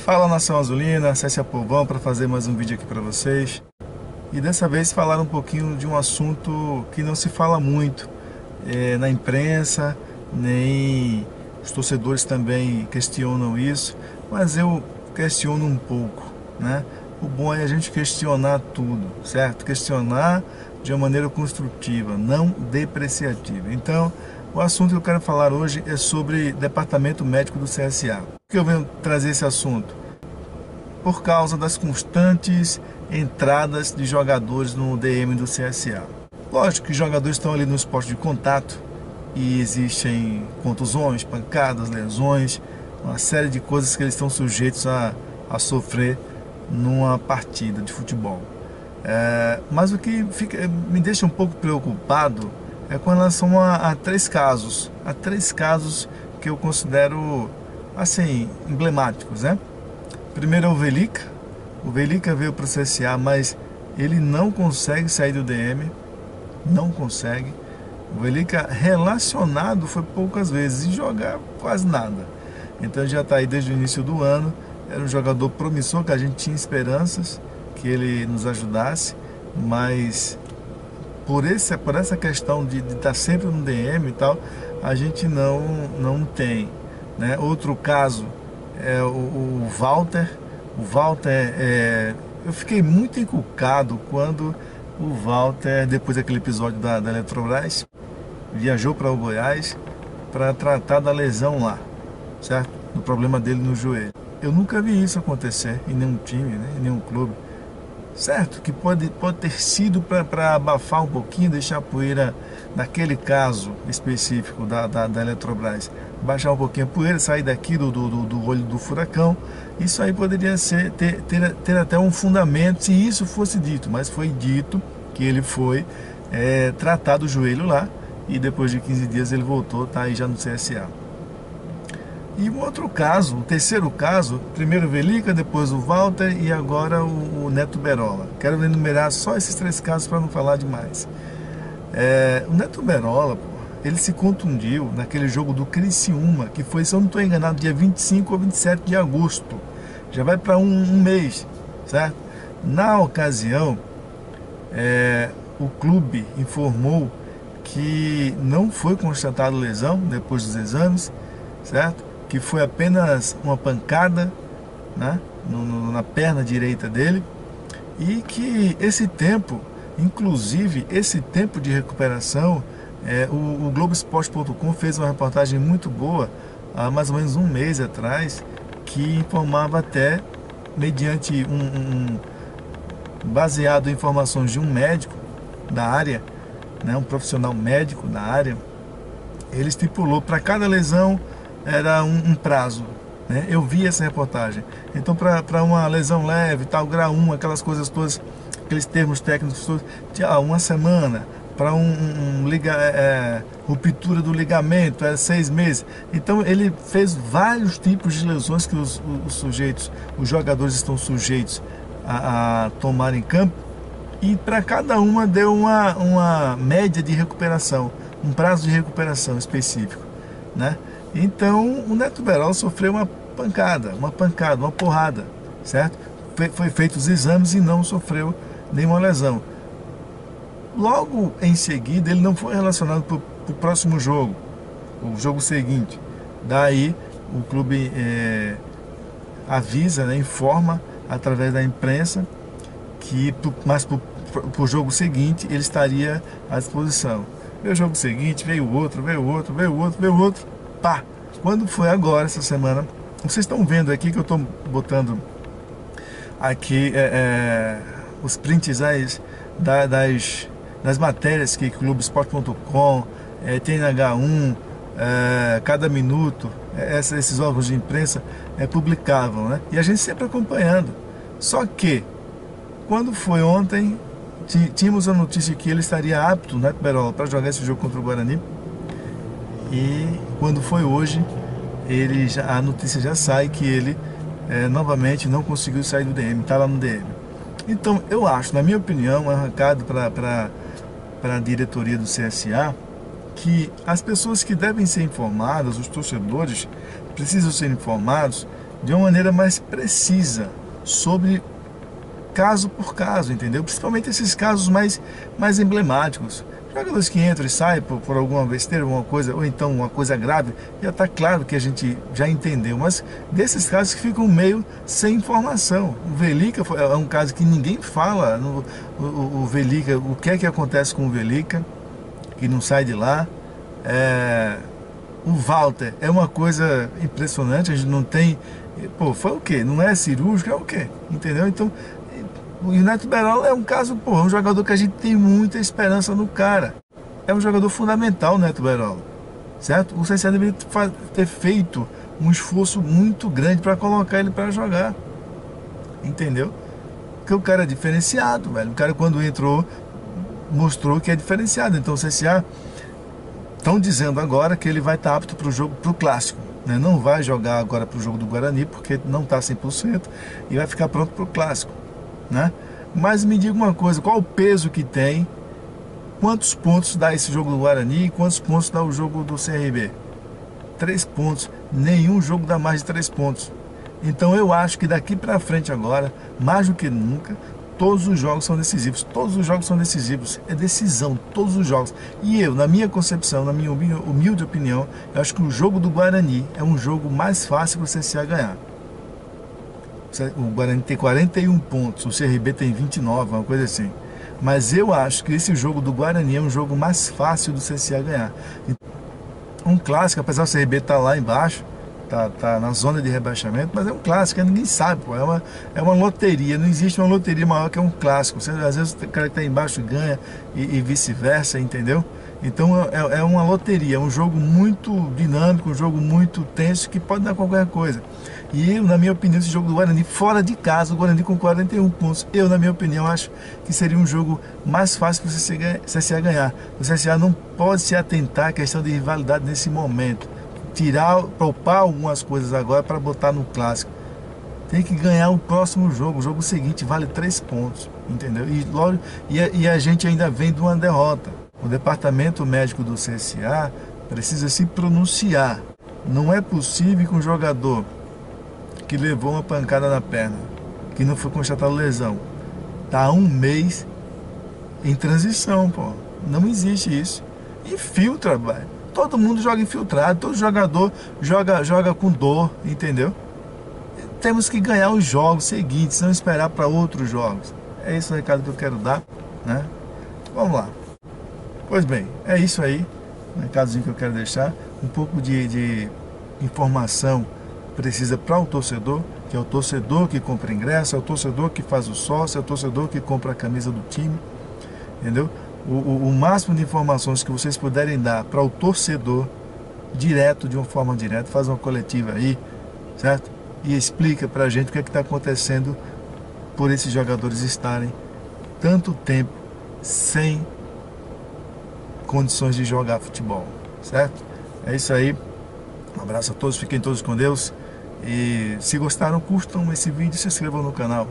Fala Nação Azulina, César Povão para fazer mais um vídeo aqui para vocês. E dessa vez falar um pouquinho de um assunto que não se fala muito na imprensa, nem os torcedores também questionam isso, mas eu questiono um pouco, né? O bom é a gente questionar tudo, certo? Questionar de uma maneira construtiva, não depreciativa. Então, o assunto que eu quero falar hoje é sobre Departamento Médico do CSA. Por que eu venho trazer esse assunto? Por causa das constantes entradas de jogadores no DM do CSA. Lógico que os jogadores estão ali no esporte de contato e existem contusões, pancadas, lesões, uma série de coisas que eles estão sujeitos a sofrer numa partida de futebol. Mas o que me deixa um pouco preocupado é com relação a três casos. Há três casos que eu considero assim emblemáticos, né? Primeiro é o Velica. O Velica veio para o CSA, mas ele não consegue sair do DM. Não consegue. O Velica relacionado foi poucas vezes e jogar quase nada. Então ele já está aí desde o início do ano. Era um jogador promissor que a gente tinha esperanças que ele nos ajudasse, mas por essa questão de estar sempre no DM e tal, a gente não tem, né? Outro caso é o Walter. O Walter, eu fiquei muito encucado quando o Walter, depois daquele episódio da Eletrobras, viajou para o Goiás para tratar da lesão lá, certo? Do problema dele no joelho. Eu nunca vi isso acontecer em nenhum time, né? Em nenhum clube. Certo, que pode ter sido para abafar um pouquinho, deixar a poeira, naquele caso específico da Eletrobras, baixar um pouquinho a poeira, sair daqui do olho do furacão. Isso aí poderia ter até um fundamento se isso fosse dito, mas foi dito que ele foi tratar do joelho lá e depois de 15 dias ele voltou, está aí já no CSA. E um outro caso, o terceiro caso, primeiro o Velica, depois o Walter e agora o Neto Berola. Quero enumerar só esses três casos para não falar demais. O Neto Berola, ele se contundiu naquele jogo do Criciúma, que foi, se eu não estou enganado, dia 25 ou 27 de agosto. Já vai para um mês, certo? Na ocasião, o clube informou que não foi constatado lesão depois dos exames, certo? Que foi apenas uma pancada, né, na perna direita dele, e que esse tempo, inclusive esse tempo de recuperação, o Globoesporte.com fez uma reportagem muito boa há mais ou menos um mês atrás, que informava até, mediante baseado em informações de um médico da área, né, um profissional médico da área, ele estipulou para cada lesão era um prazo, né? Eu vi essa reportagem. Então, para uma lesão leve, tal, grau 1, aquelas coisas todas, aqueles termos técnicos todos, uma semana. Para ruptura do ligamento, 6 meses. Então, ele fez vários tipos de lesões que os jogadores estão sujeitos a tomar em campo. E para cada uma deu uma média de recuperação, um prazo de recuperação específico, né? Então, o Neto Berola sofreu uma porrada, certo? Foi feito os exames e não sofreu nenhuma lesão. Logo em seguida, ele não foi relacionado para o próximo jogo, o jogo seguinte. Daí, o clube avisa, né, informa através da imprensa que, mas para o jogo seguinte, ele estaria à disposição. Veio o jogo seguinte, veio outro. Pá! Quando foi agora, essa semana, vocês estão vendo aqui que eu estou botando aqui os prints das matérias que Globoesporte.com, TNH1, Cada Minuto, esses órgãos de imprensa publicavam, né? E a gente sempre acompanhando. Só que, quando foi ontem, tínhamos a notícia que ele estaria apto, né, Berola, para jogar esse jogo contra o Guarani. E quando foi hoje, a notícia já sai que ele novamente não conseguiu sair do DM, está lá no DM. Então eu acho, na minha opinião, arrancado para a diretoria do CSA, que as pessoas que devem ser informadas, os torcedores, precisam ser informados de uma maneira mais precisa, sobre caso por caso, entendeu? Principalmente esses casos mais emblemáticos. Jogadores que entram e saem por alguma besteira, alguma coisa, ou então uma coisa grave, já está claro que a gente já entendeu, mas desses casos que ficam meio sem informação. O Velica é um caso que ninguém fala, o Velica, o que é que acontece com o Velica, que não sai de lá. O Walter é uma coisa impressionante, a gente não tem... Pô, foi o quê? Não é cirúrgico, é o quê? Entendeu? Então, o Neto Berola é um caso, pô, é um jogador que a gente tem muita esperança no cara. É um jogador fundamental, o Neto Berola, certo? O CSA deveria ter feito um esforço muito grande para colocar ele para jogar, entendeu? Porque o cara é diferenciado, velho. O cara, quando entrou, mostrou que é diferenciado. Então o CSA estão dizendo agora que ele vai estar apto para o jogo, para o clássico, né? Não vai jogar agora para o jogo do Guarani, porque não está 100% e vai ficar pronto para o clássico, né? Mas me diga uma coisa, qual o peso que tem, quantos pontos dá esse jogo do Guarani e quantos pontos dá o jogo do CRB? 3 pontos, nenhum jogo dá mais de 3 pontos. Então eu acho que daqui para frente agora, mais do que nunca, todos os jogos são decisivos, todos os jogos são decisivos, é decisão, todos os jogos. E eu, na minha concepção, na minha humilde opinião, eu acho que o jogo do Guarani é um jogo mais fácil para o CSA ganhar. O Guarani tem 41 pontos, o CRB tem 29, uma coisa assim. Mas eu acho que esse jogo do Guarani é um jogo mais fácil do CSA ganhar. Um clássico, apesar do CRB estar lá embaixo, tá na zona de rebaixamento, mas é um clássico, ninguém sabe, pô, é uma loteria, não existe uma loteria maior que um clássico. Você, às vezes o cara que está embaixo ganha e vice-versa, entendeu? Então é uma loteria, é um jogo muito dinâmico, um jogo muito tenso que pode dar qualquer coisa. E eu, na minha opinião, esse jogo do Guarani, fora de casa, o Guarani com 41 pontos, eu, na minha opinião, acho que seria um jogo mais fácil para o CSA ganhar. O CSA não pode se atentar à questão de rivalidade nesse momento. Poupar algumas coisas agora para botar no clássico. Tem que ganhar o próximo jogo. O jogo seguinte vale 3 pontos, entendeu? E a gente ainda vem de uma derrota. O departamento médico do CSA precisa se pronunciar. Não é possível que um jogador que levou uma pancada na perna, que não foi constatada lesão, tá há um mês em transição, pô. Não existe isso. Infiltra, velho. Todo mundo joga infiltrado, todo jogador joga com dor, entendeu? Temos que ganhar os jogos seguintes, não esperar para outros jogos. É esse o recado que eu quero dar, né? Vamos lá. Pois bem, é isso aí, um recadozinho que eu quero deixar. Um pouco de informação precisa para o torcedor, que é o torcedor que compra ingresso, é o torcedor que faz o sócio, é o torcedor que compra a camisa do time, entendeu? O máximo de informações que vocês puderem dar para o torcedor, direto, de uma forma direta, faz uma coletiva aí, certo? E explica para a gente o que é que está acontecendo por esses jogadores estarem tanto tempo sem condições de jogar futebol, certo? É isso aí, um abraço a todos, fiquem todos com Deus. E se gostaram, curtam esse vídeo e se inscrevam no canal.